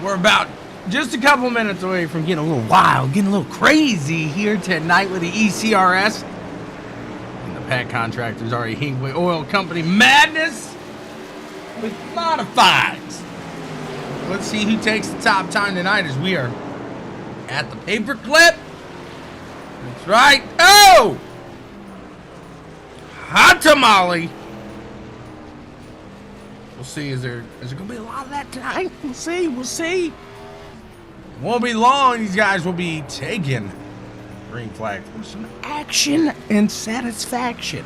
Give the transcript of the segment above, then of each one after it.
We're about just a couple minutes away from getting a little wild, getting a little crazy here tonight with the ECRS and the PAC Contractors R.E. Hinkley Oil Company madness with modifieds. Let's see who takes the top time tonight as we are at the paperclip. That's right. Oh! Hot tamale. We'll see. Is there going to be a lot of that tonight? We'll see. It won't be long. These guys will be taking green flag for some action and satisfaction.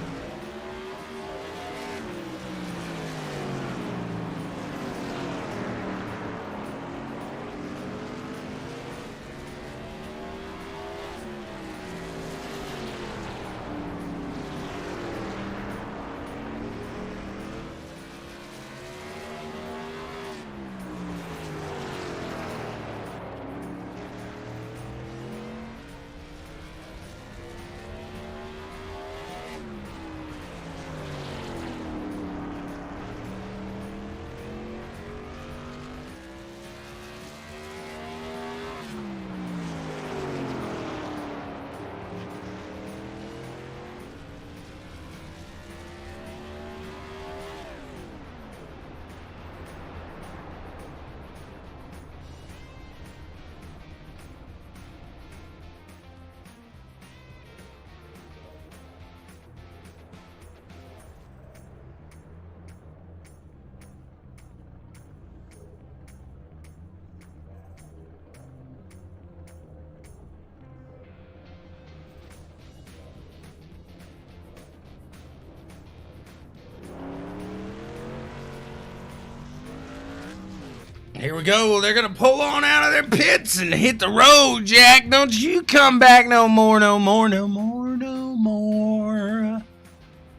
Here we go. They're going to pull on out of their pits and hit the road, Jack. Don't you come back no more.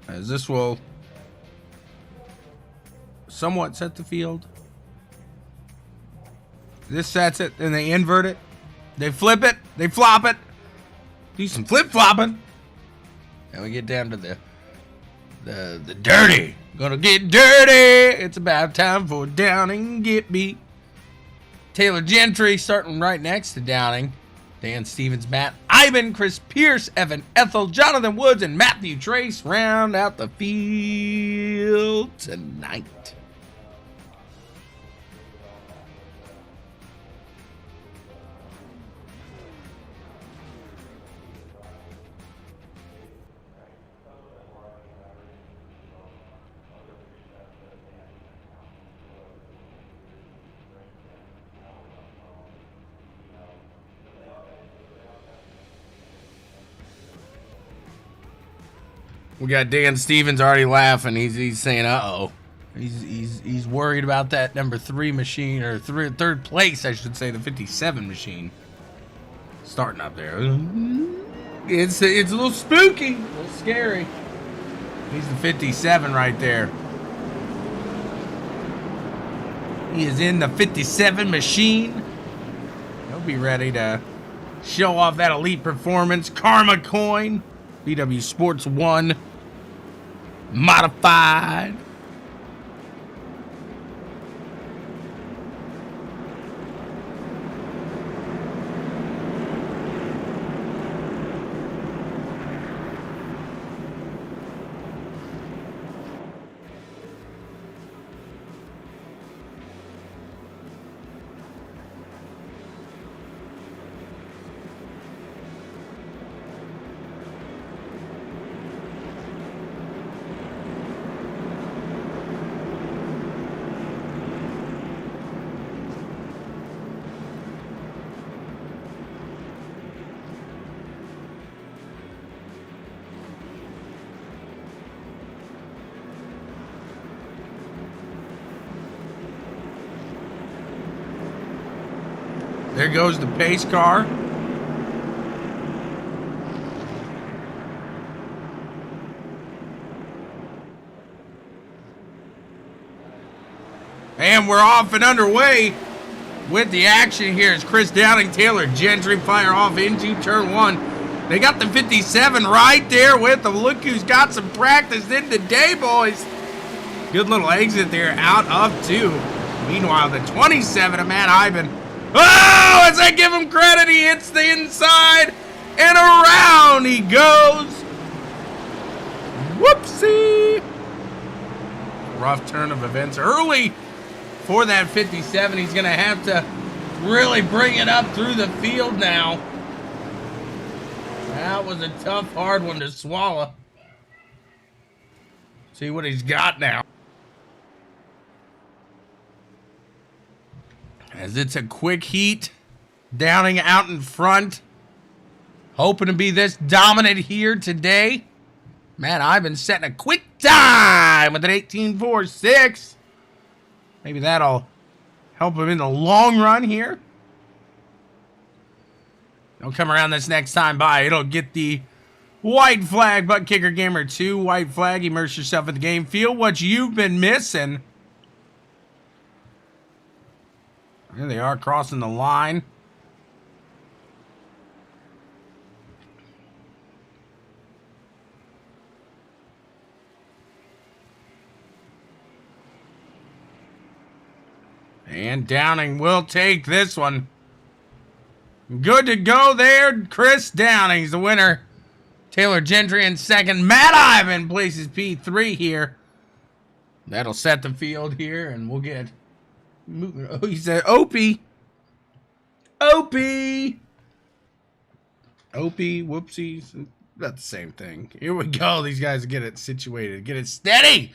As this will somewhat set the field. This sets it, then they invert it. They flip it. They flop it. Do some flip-flopping. And we get down to the dirty. Gonna get dirty. It's about time for Downing get beat. Taylor Gentry starting right next to Downing. Dan Stevens, Matt Iben, Chris Pierce, Evan Ethel, Jonathan Woods, and Matthew Trace round out the field tonight. We got Dan Stevens already laughing. He's saying, "Uh-oh." He's worried about that number 3 machine, or third place, I should say, the 57 machine starting up there. It's a little spooky, a little scary. He's the 57 right there. He is in the 57 machine. He'll be ready to show off that elite performance. CarmaCoin, BWSPORTS 1. Modified. There goes the pace car. And we're off and underway with the action here as Chris Downing, Taylor Gentry fire off into turn 1. They got the 57 right there with them. Look who's got some practice in today, boys. Good little exit there out of 2. Meanwhile, the 27 of Matt Ivan. Oh, as I give him credit, he hits the inside and around he goes. Whoopsie. Rough turn of events early for that 57. He's going to have to really bring it up through the field now. That was a tough, hard one to swallow. See what he's got now. As it's a quick heat. Downing out in front. Hoping to be this dominant here today. Matt Ivan setting a quick time with an 18.46. Maybe that'll help him in the long run here. Don't come around this next time by. It'll get the white flag. ButtKicker Gamer 2. White flag. Immerse yourself in the game. Feel what you've been missing. There they are crossing the line. And Downing will take this one. Good to go there. Chris Downing's the winner. Taylor Gentry in second. Matt Ivan places P3 here. That'll set the field here, and we'll get... Oh, he said Opie. Opie. Opie, whoopsies. That's the same thing. Here we go. These guys get it situated. Get it steady.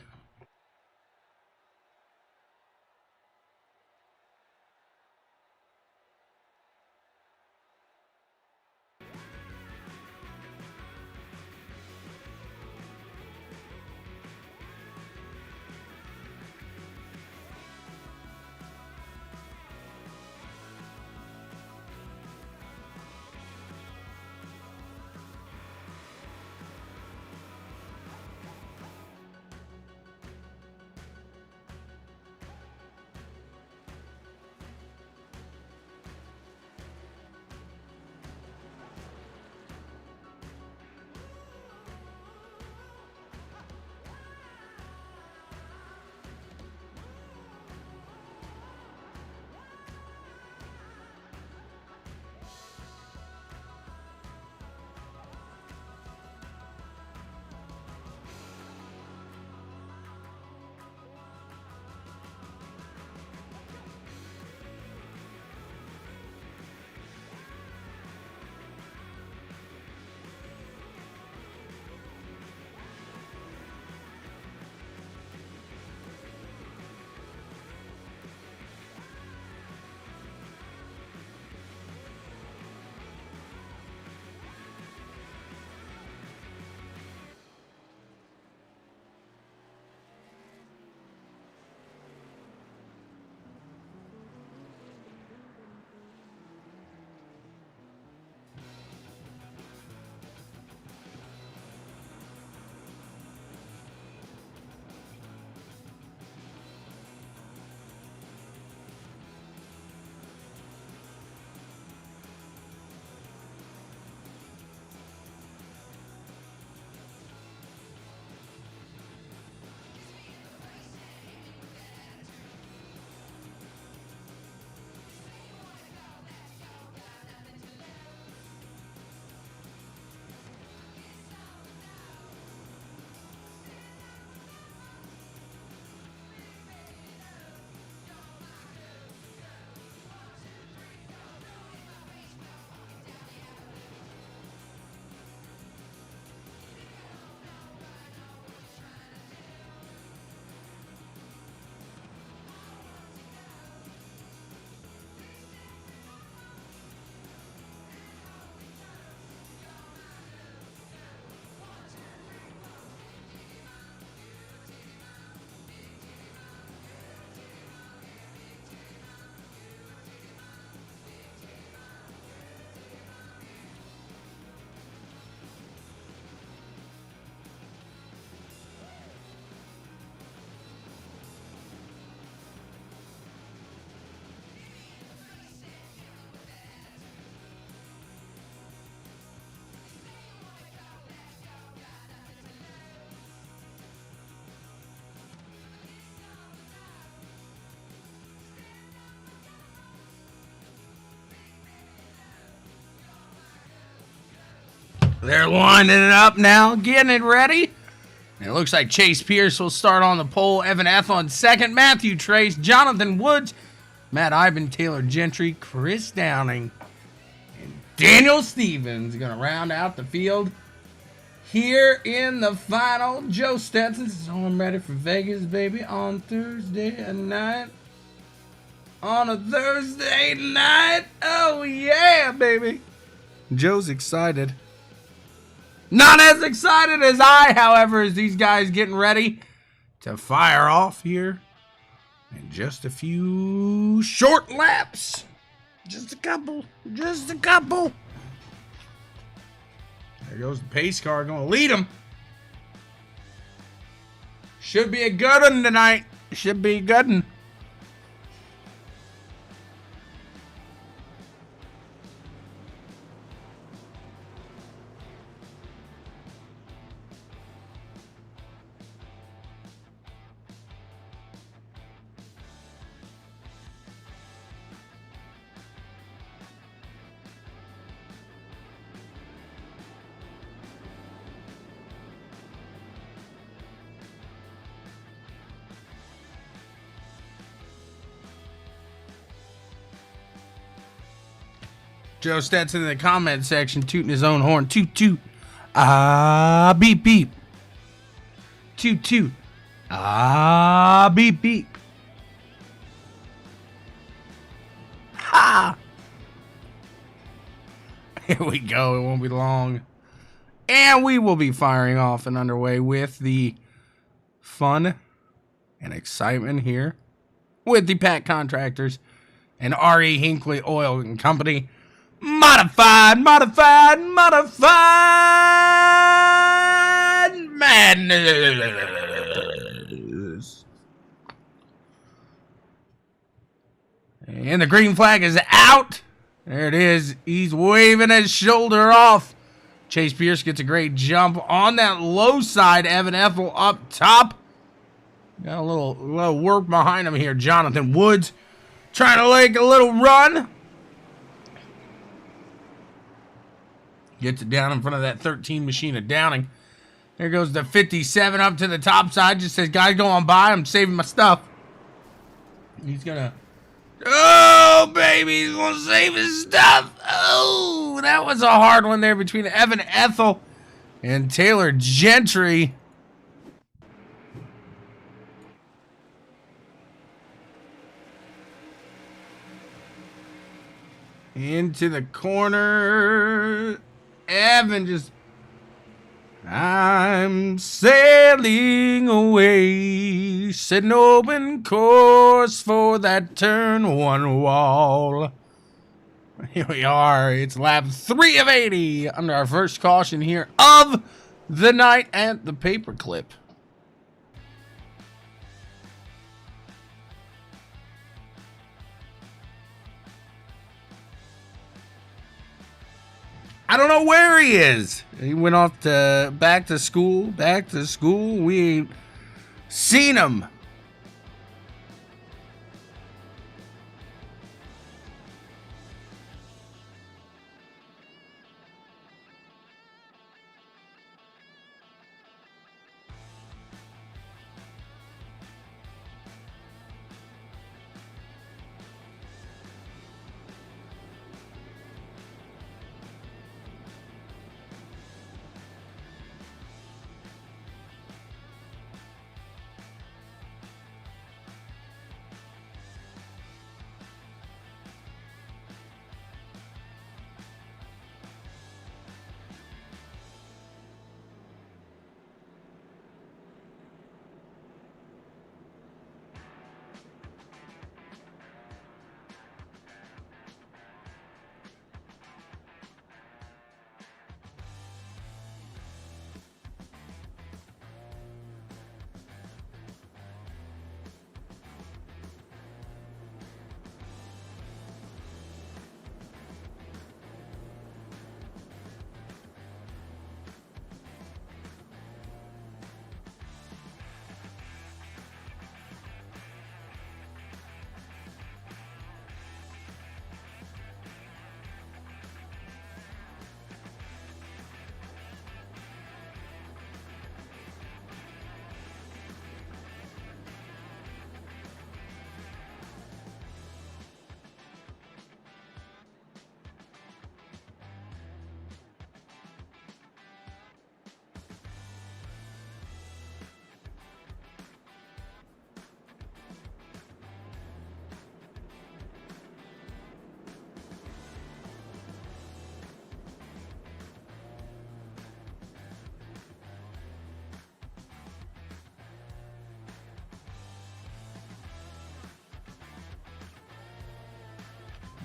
They're lining it up now, getting it ready. And it looks like Chase Pierce will start on the pole. Evan Ethel in second. Matthew Trace, Jonathan Woods, Matt Ivan, Taylor Gentry, Chris Downing, and Daniel Stevens going to round out the field here in the final. Joe Stetson says, "Oh, I'm ready for Vegas, baby, on Thursday night." On a Thursday night. Oh, yeah, baby. Joe's excited. Not as excited as I, however, as these guys getting ready to fire off here in just a few short laps. Just a couple. Just a couple. There goes the pace car going to lead them. Should be a good one tonight. Should be a good one. Joe Stetson in the comment section tooting his own horn. Toot toot. Ah, beep beep. Toot toot. Ah, beep beep. Ha! Here we go. It won't be long. And we will be firing off and underway with the fun and excitement here with the PAC Contractors and R.E. Hinkley Oil and Company. Modified madness. And the green flag is out. There it is. He's waving his shoulder off. Chase Pierce gets a great jump on that low side. Evan Ethel up top. Got a little work behind him here. Jonathan Woods trying to make a little run. Gets it down in front of that 13 machine of Downing. There goes the 57 up to the top side. Just says, guys, go on by. I'm saving my stuff. He's going to... Oh, baby. He's going to save his stuff. Oh, that was a hard one there between Evan Ethel and Taylor Gentry. Into the corner. Evan just... I'm sailing away, setting open course for that turn one wall. Here we are. It's lap 3 of 80 under our first caution here of the night at the paperclip. I don't know where he is. He went off to back to school. We ain't seen him.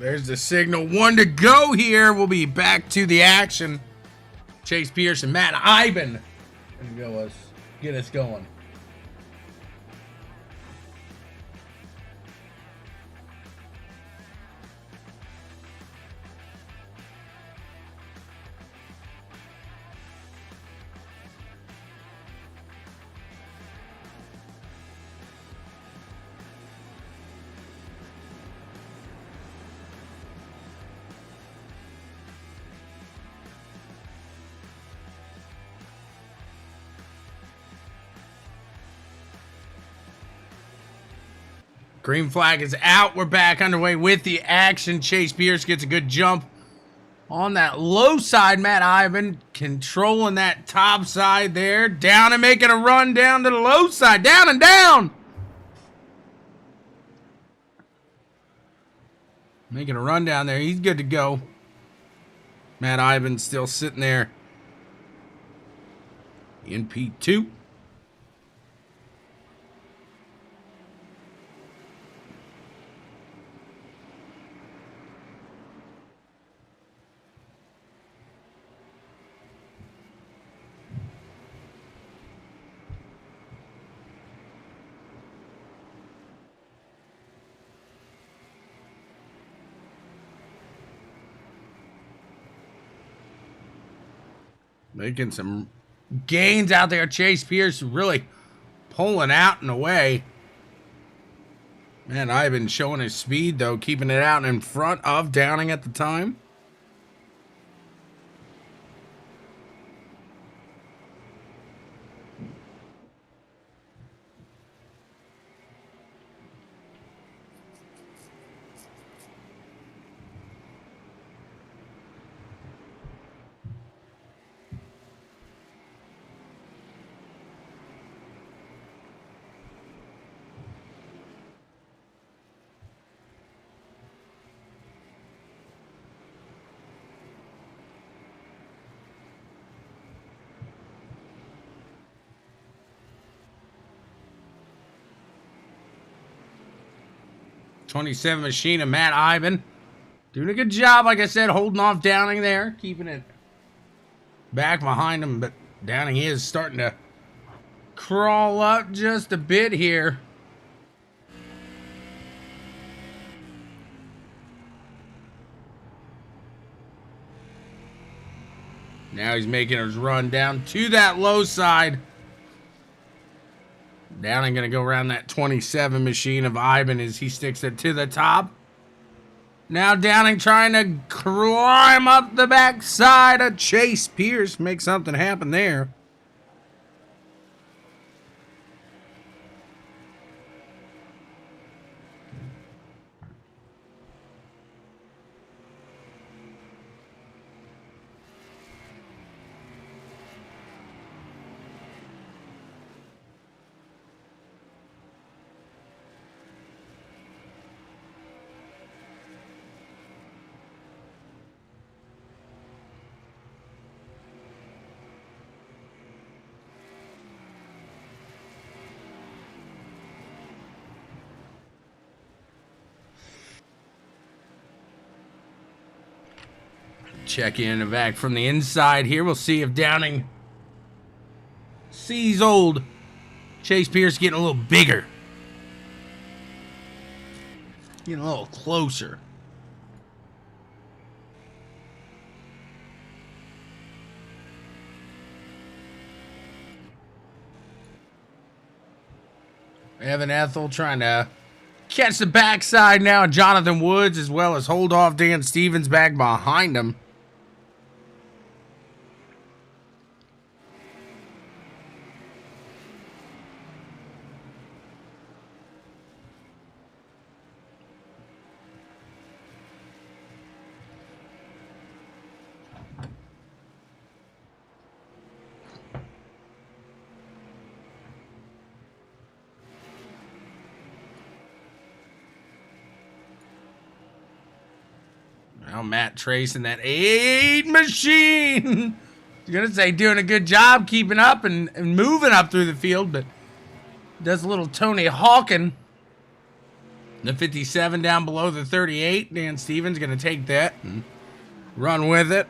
There's the signal. 1 to go here. We'll be back to the action. Chase Pierce and Matt Iben gonna get us going. Green flag is out. We're back underway with the action. Chase Pierce gets a good jump on that low side. Matt Iben controlling that top side there. Down and making a run down to the low side. Down and down. Making a run down there. He's good to go. Matt Iben still sitting there in P2. Making some gains out there. Chase Pierce really pulling out and away. Man, I've been showing his speed, though, keeping it out in front of Downing at the time. '27 machine of Matt Iben doing a good job, like I said, holding off Downing there, keeping it back behind him, but Downing is starting to crawl up just a bit here. Now he's making his run down to that low side. Downing going to go around that 27 machine of Iben as he sticks it to the top. Now Downing trying to climb up the backside of Chase Pierce. Make something happen there. Check in and back from the inside here. We'll see if Downing sees old Chase Pierce getting a little bigger. Getting a little closer. Evan Ethel trying to catch the backside now. Jonathan Woods as well as hold off Dan Stevens back behind him. Now Matt Trace in that 8 machine. I was gonna say doing a good job keeping up and moving up through the field, but does a little Tony Hawkin The 57 down below the 38. Dan Stevens going to take that and run with it.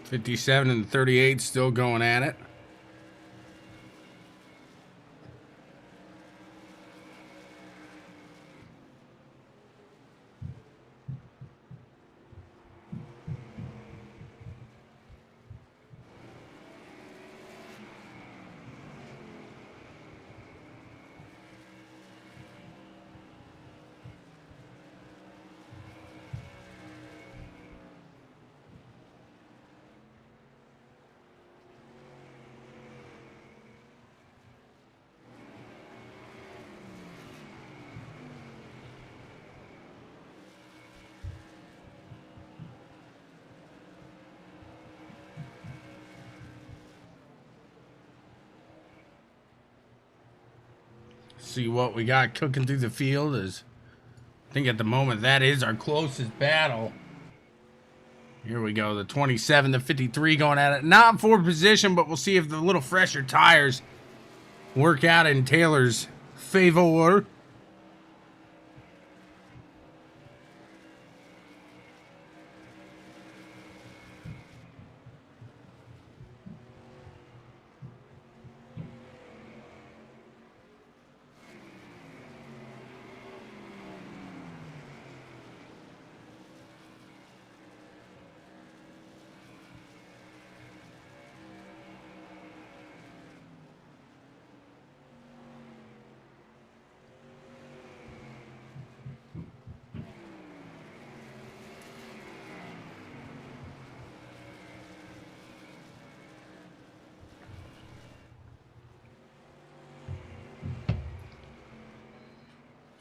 '57 and 38 still going at it. See what we got cooking through the field is, I think at the moment that is our closest battle. Here we go, the 27 to 53 going at it. Not for position, but we'll see if the little fresher tires work out in Taylor's favor.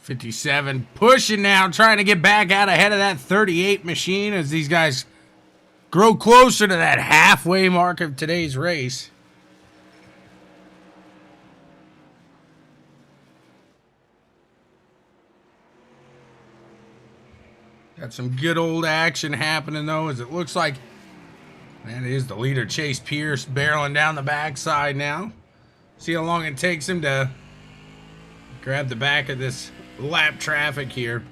'57 pushing now, trying to get back out ahead of that 38 machine as these guys grow closer to that halfway mark of today's race. Got some good old action happening though, as it looks like that is the leader, Chase Pierce, barreling down the backside now. See how long it takes him to grab the back of this lap traffic here.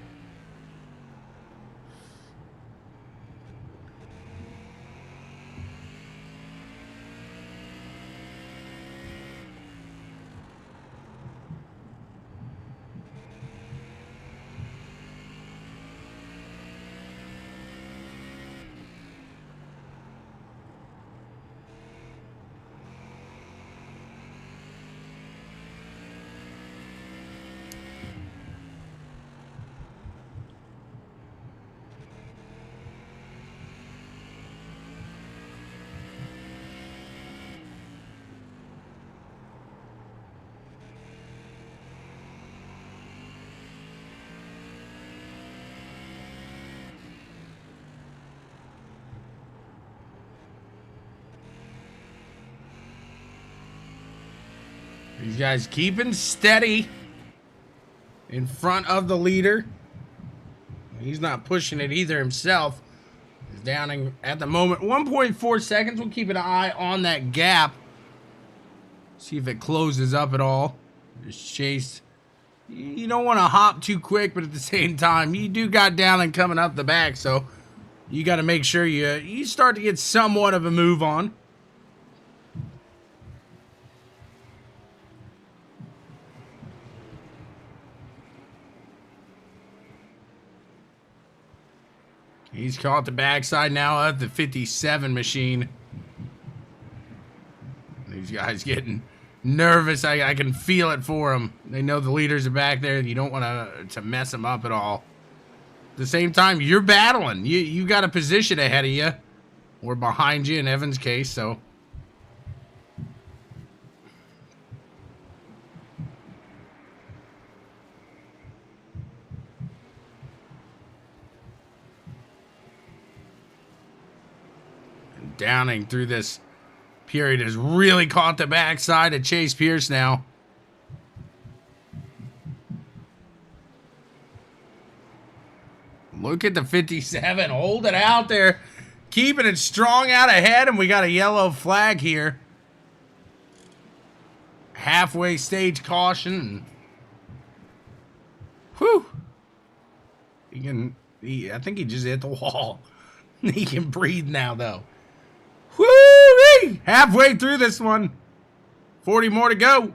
These guys keeping steady in front of the leader. He's not pushing it either himself. He's downing at the moment 1.4 seconds. We'll keep an eye on that gap. See if it closes up at all. Just Chase. You don't want to hop too quick, but at the same time, you do got Dowling coming up the back, so you got to make sure you start to get somewhat of a move on. He's caught the backside now of the 57 machine. These guys getting nervous. I can feel it for them. They know the leaders are back there. You don't want to mess them up at all. At the same time, you're battling. You got a position ahead of you. Or behind you in Evan's case, so. And Downing through this period has really caught the backside of Chase Pierce now. Look at the 57. Hold it out there. Keeping it strong out ahead, and we got a yellow flag here. Halfway stage caution. Whew. I think he just hit the wall. He can breathe now, though. Whoo! Halfway through this one. 40 more to go.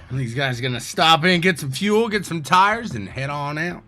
And these guys are going to stop in, get some fuel, get some tires, and head on out.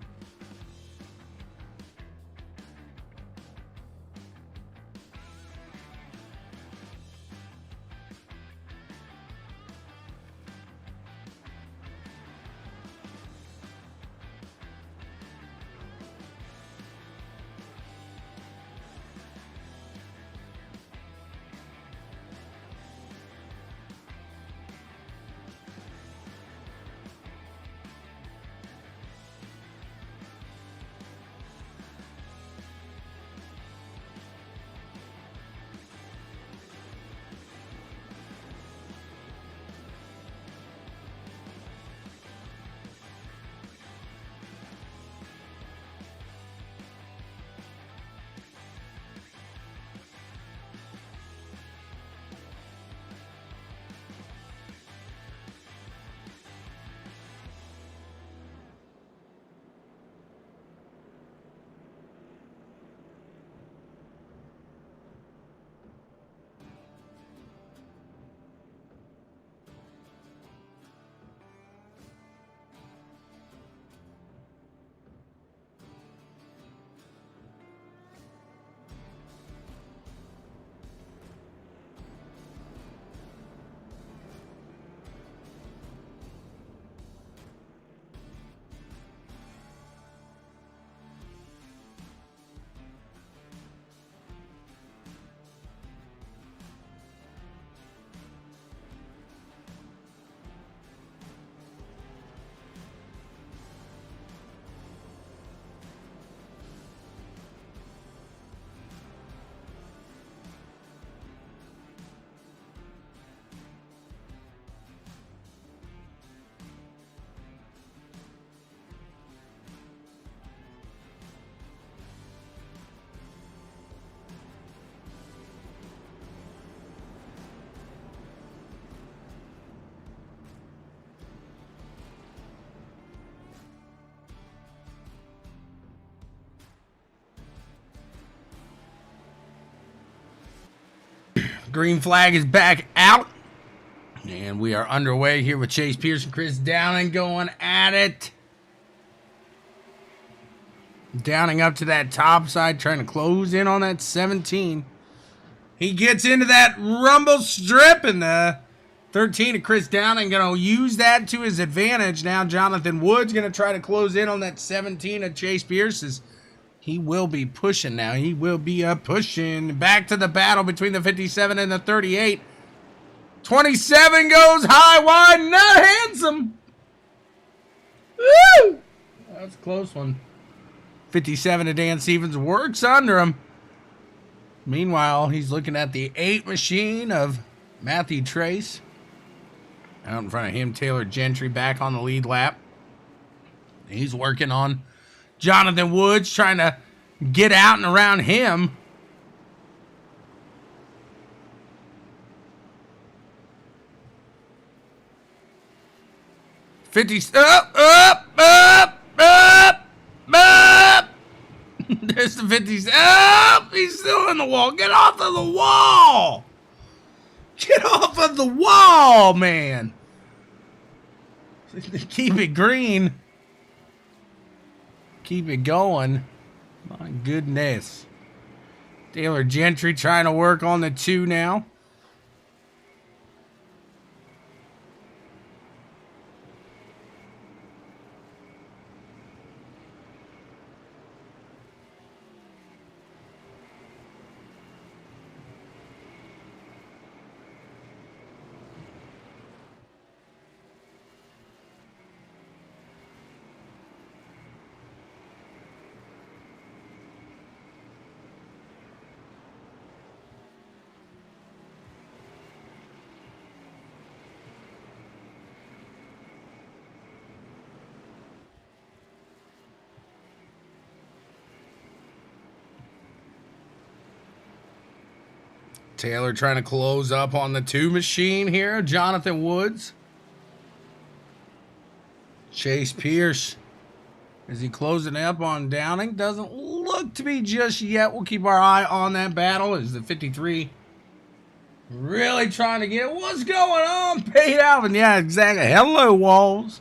Green flag is back out. And we are underway here with Chase Pierce and Chris Downing going at it. Downing up to that top side, trying to close in on that 17. He gets into that rumble strip, and the 13 of Chris Downing going to use that to his advantage. Now Jonathan Wood's going to try to close in on that 17 of Chase Pierce as He will be pushing now. He will be pushing. Back to the battle between the 57 and the 38. 27 goes high, wide, not handsome. Woo! That's a close one. 57 to Dan Stevens works under him. Meanwhile, he's looking at the 8 machine of Matthew Trace. Out in front of him, Taylor Gentry back on the lead lap. He's working on Jonathan Woods, trying to get out and around him. Up. There's the 50s. Up. He's still in the wall. Get off of the wall. Get off of the wall, man. Keep it green. Keep it going. My goodness. Taylor Gentry trying to work on the 2 now. Taylor trying to close up on the 2 machine here. Jonathan Woods. Chase Pierce. Is he closing up on Downing? Doesn't look to be just yet. We'll keep our eye on that battle. Is the 53 really trying to get what's going on? Pate Alvin. Yeah, exactly. Hello, Walls.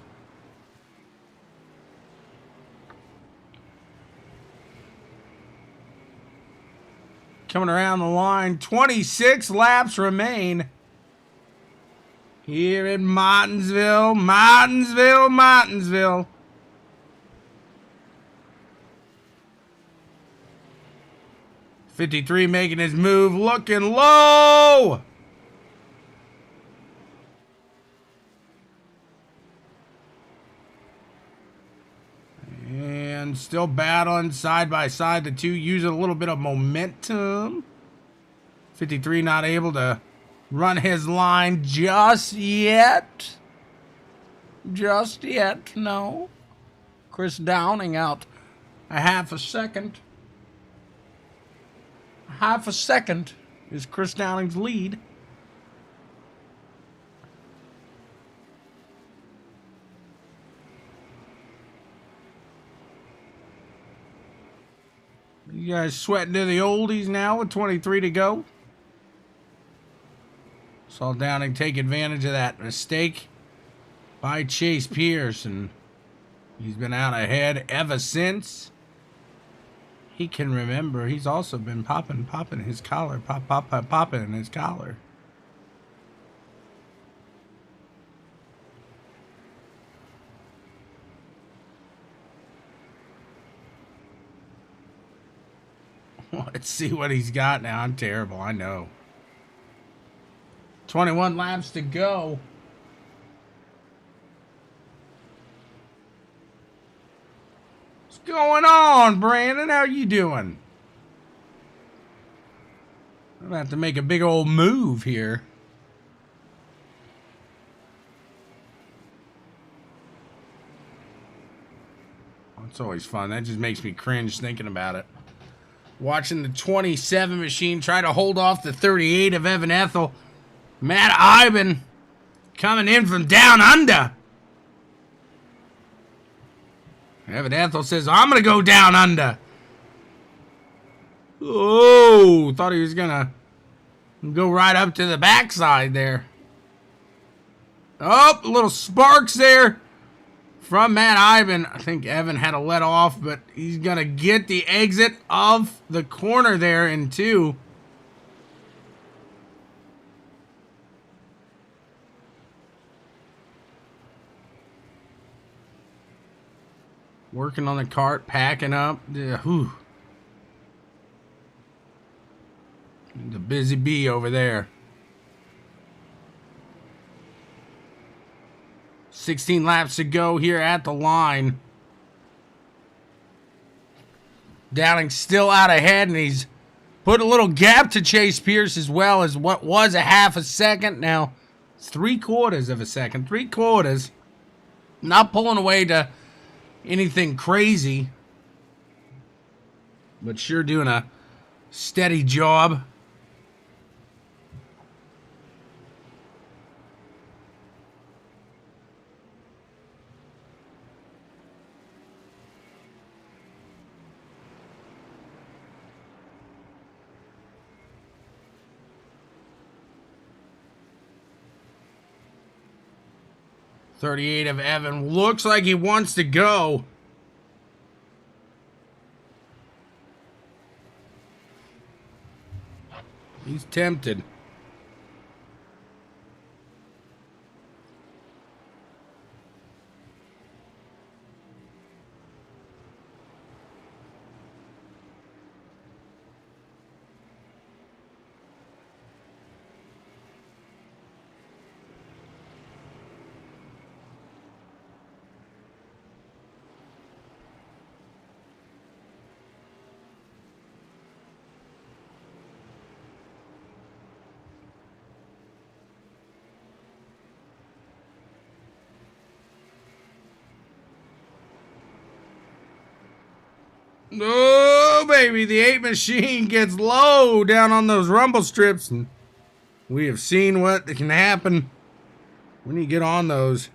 Coming around the line, 26 laps remain here in Martinsville. 53 making his move, looking low. And still battling side by side. The 2 using a little bit of momentum. 53 not able to run his line just yet. Just yet, no. Chris Downing out a half a second. Half a second is Chris Downing's lead. You guys sweating to the oldies now with 23 to go. Saw Downing take advantage of that mistake by Chase Pierce, and he's been out ahead ever since he can remember. He's also been popping his collar, popping his collar. Let's see what he's got now. I'm terrible, I know. 21 laps to go. What's going on, Brandon? How you doing? I'm gonna have to make a big old move here. It's always fun. That just makes me cringe thinking about it. Watching the 27 machine try to hold off the 38 of Evan Ethel. Matt Iben coming in from down under. Evan Ethel says, I'm going to go down under. Oh, thought he was going to go right up to the backside there. Oh, a little sparks there from Matt Iben. I think Evan had to let off, but he's going to get the exit of the corner there in 2. Working on the cart, packing up. The busy bee over there. 16 laps to go here at the line. Downing still out ahead, and he's put a little gap to Chase Pierce as well as what was a half a second. Now, it's 3/4 of a second. 3/4. Not pulling away to anything crazy, but sure doing a steady job. .38 of Evan. Looks like he wants to go. He's tempted. Oh, baby, the 8 machine gets low down on those rumble strips, and we have seen what can happen when you get on those.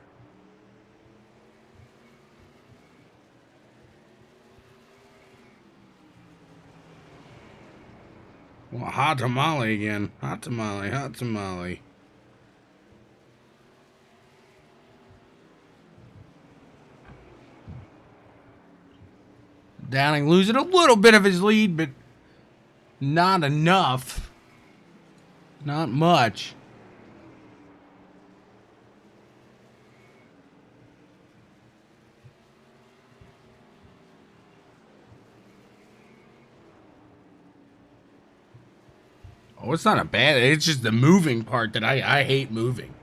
Well, hot tamale again. Hot tamale, hot tamale. Downing losing a little bit of his lead, but not enough. Not much. Oh, it's not a bad. It's just the moving part that I hate moving.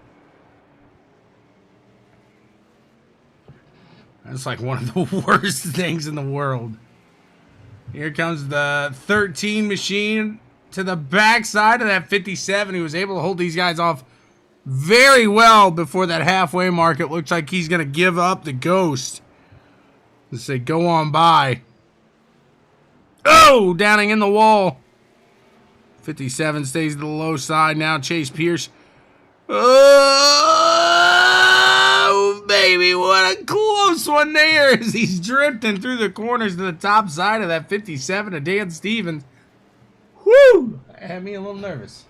That's like one of the worst things in the world. Here comes the 13 machine to the backside of that 57. He was able to hold these guys off very well before that halfway mark. It looks like he's going to give up the ghost. Let's say go on by. Oh, Downing in the wall. 57 stays to the low side now. Chase Pierce. Oh, baby, what a close one there as he's drifting through the corners to the top side of that 57 of Dan Stevens. Whew! That had me a little nervous.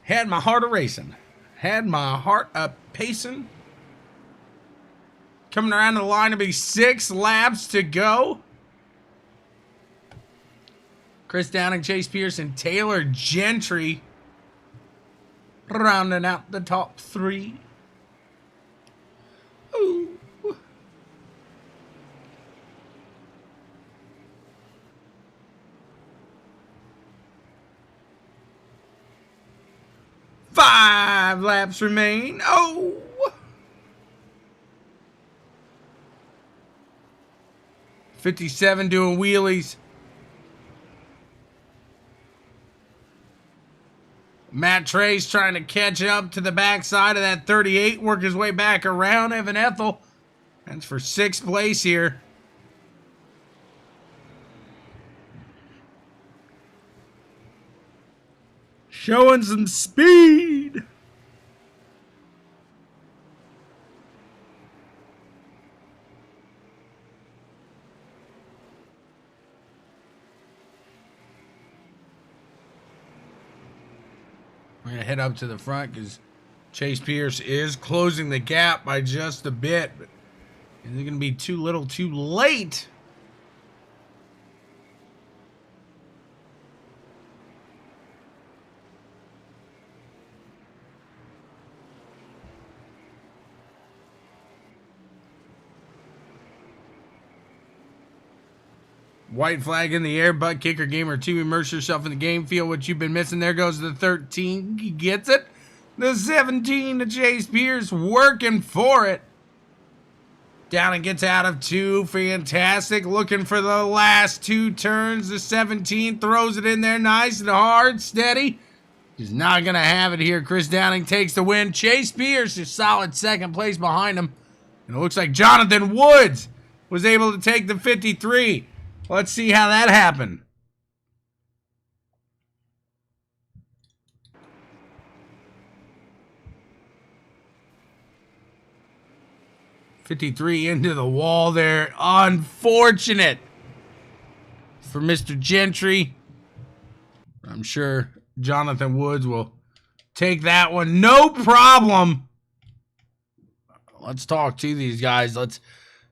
Had my heart a-racing. Had my heart a-pacing. Coming around the line to be 6 laps to go. Chris Downing, Chase Pierce, and Taylor Gentry rounding out the top 3. Ooh. Five laps remain. Oh! 57 doing wheelies. Matt Trace trying to catch up to the backside of that 38, work his way back around Evan Ethel. That's for 6th place here. Showing some speed. We're going to head up to the front because Chase Pierce is closing the gap by just a bit. But is it going to be too little too late? White flag in the air. ButtKicker Gamer 2. Immerse yourself in the game. Feel what you've been missing. There goes the 13. He gets it. The 17 to Chase Pierce. Working for it. Down and gets out of 2. Fantastic. Looking for the last 2 turns. The 17 throws it in there nice and hard. Steady. He's not going to have it here. Chris Downing takes the win. Chase Pierce is solid second place behind him. And it looks like Jonathan Woods was able to take the 53. Let's see how that happened. .53 into the wall there. Unfortunate for Mr. Gentry. I'm sure Jonathan Woods will take that one. No problem. Let's talk to these guys. Let's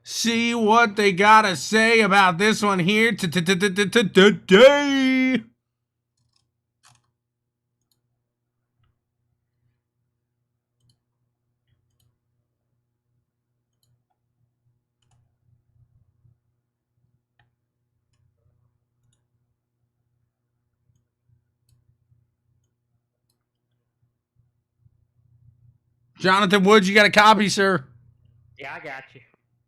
see what they gotta say about this one here today. Jonathan Woods, you got a copy, sir? Yeah, I got you.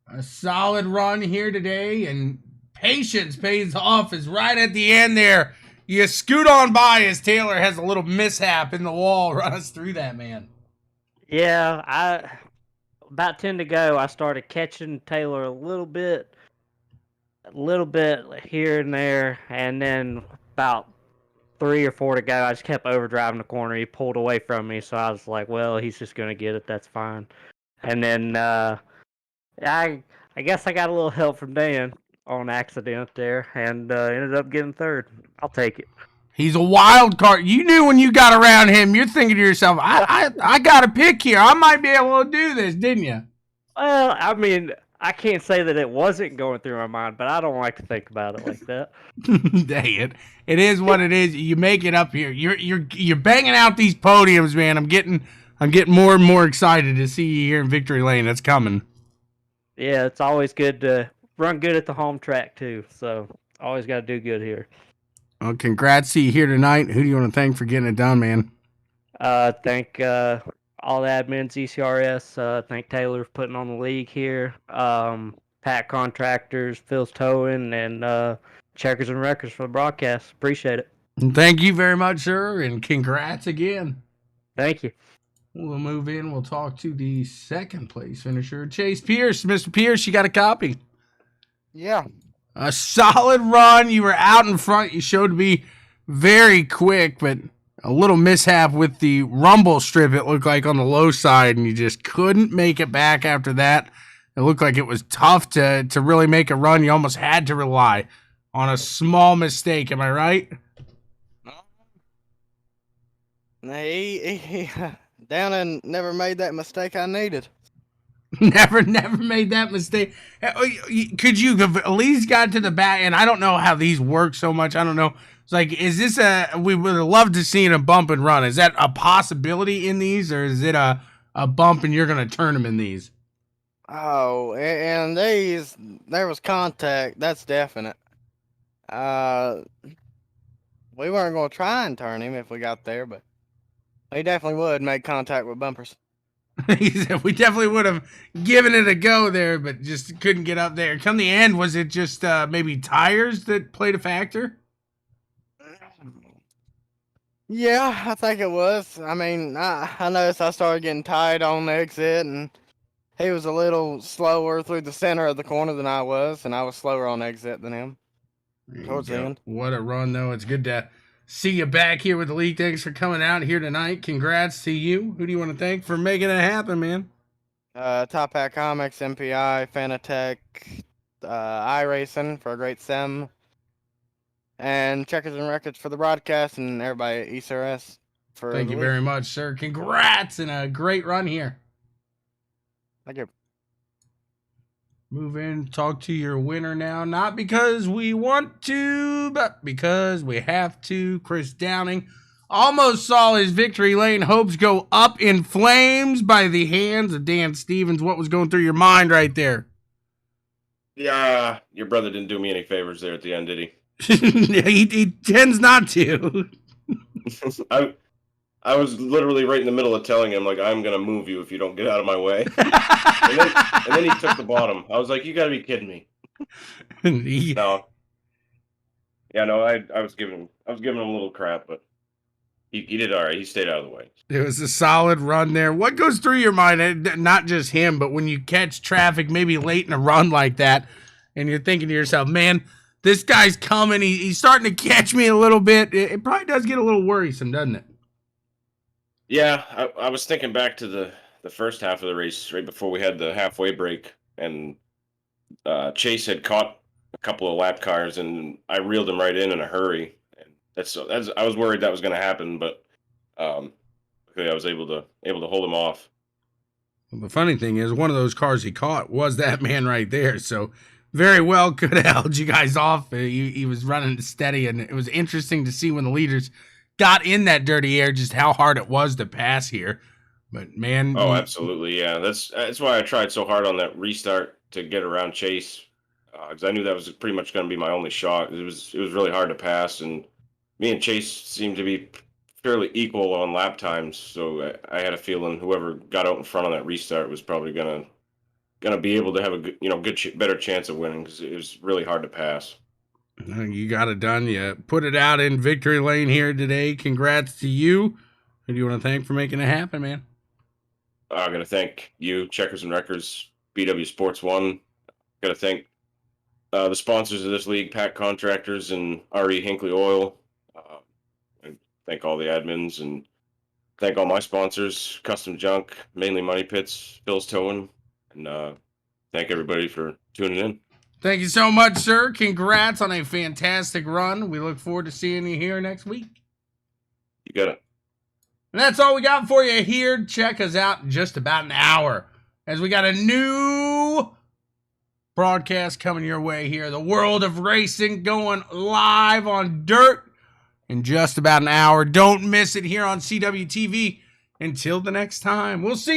A solid run here today, and patience pays off is right at the end there. You scoot on by as Taylor has a little mishap in the wall. Run us through that, man. Yeah, about 10 to go, I started catching Taylor a little bit here and there, and then about 3 or 4 to go, I just kept overdriving the corner. He pulled away from me, so I was like, well, he's just going to get it. That's fine. And then I guess I got a little help from Dan on accident there, and ended up getting third. I'll take it. He's a wild card. You knew when you got around him, you're thinking to yourself, I got a pick here. I might be able to do this, didn't you? Well, I mean, I can't say that it wasn't going through my mind, but I don't like to think about it like that. Dang it. It is what it is. You make it up here. You're banging out these podiums, man. I'm getting more and more excited to see you here in Victory Lane. That's coming. Yeah, it's always good to run good at the home track too. So always got to do good here. Well, congrats to you here tonight. Who do you want to thank for getting it done, man? Thank all the admins, ECRS. Thank Taylor for putting on the league here. PAC Contractors, Phil's Towing, and Checkers and Records for the broadcast. Appreciate it. And thank you very much, sir, and congrats again. Thank you. We'll move in. We'll talk to the second place finisher, Chase Pierce. Mr. Pierce, you got a copy? Yeah. A solid run. You were out in front. You showed to be very quick, but a little mishap with the rumble strip, it looked like, on the low side, and you just couldn't make it back after that. It looked like it was tough to really make a run. You almost had to rely on a small mistake. Am I right? He Downing never made that mistake I needed. Never made that mistake. Could you have at least got to the back? And I don't know how these work so much. I don't know. It's like, is this we would have loved to see a bump and run. Is that a possibility in these, or is it a bump and you're going to turn them in these? Oh, and these, there was contact. That's definite. We weren't going to try and turn him if we got there, but he definitely would make contact with bumpers. He said we definitely would have given it a go there, but just couldn't get up there. Come the end, was it just maybe tires that played a factor? Yeah, I think it was. I mean, I noticed I started getting tight on the exit, and he was a little slower through the center of the corner than I was, and I was slower on exit than him towards the end. What a run, though. It's good to see you back here with the league. Thanks for coming out here tonight. Congrats to you. Who do you want to thank for making it happen, man? Top Hat Comics, MPI, Fanatec, iRacing for a great sim, and Checkers and Records for the broadcast, and everybody at ECRS for Thank you very much, sir. Congrats and a great run here. Thank you. Move in, talk to your winner now. Not because we want to, but because we have to. Chris Downing almost saw his Victory Lane hopes go up in flames by the hands of Dan Stevens. What was going through your mind right there? Yeah, your brother didn't do me any favors there at the end, did he? He tends not to. I was literally right in the middle of telling him, like, I'm going to move you if you don't get out of my way. and then he took the bottom. I was like, you got to be kidding me. No. Yeah, no, I was giving him a little crap, but he did all right. He stayed out of the way. It was a solid run there. What goes through your mind, not just him, but when you catch traffic maybe late in a run like that, and you're thinking to yourself, man, this guy's coming. He's starting to catch me a little bit. It probably does get a little worrisome, doesn't it? Yeah, I was thinking back to the first half of the race, right before we had the halfway break, and Chase had caught a couple of lap cars, and I reeled him right in a hurry. And that's I was worried that was going to happen, but luckily I was able to hold him off. Well, the funny thing is, one of those cars he caught was that man right there. So very well could have held you guys off. He was running steady, and it was interesting to see when the leaders got in that dirty air just how hard it was to pass here. But man, oh, absolutely, yeah. That's why I tried so hard on that restart to get around Chase, because I knew that was pretty much going to be my only shot. It was really hard to pass, and me and Chase seemed to be fairly equal on lap times. So I had a feeling whoever got out in front on that restart was probably gonna be able to have a good, better chance of winning, because it was really hard to pass. You got it done. You put it out in victory lane here today. Congrats to you. Who do you want to thank for making it happen, man? I'm going to thank you, Checkers and Wreckers, BW Sports 1. Got to thank the sponsors of this league, PAC Contractors and R.E. Hinkley Oil. And thank all the admins, and thank all my sponsors, Custom Junk, mainly Money Pits, Phil's Towing, and thank everybody for tuning in. Thank you so much, sir. Congrats on a fantastic run. We look forward to seeing you here next week. You got it. And that's all we got for you here. Check us out in just about an hour, as we got a new broadcast coming your way here. The world of racing going live on Dirt in just about an hour. Don't miss it here on CWTV. Until the next time, we'll see you.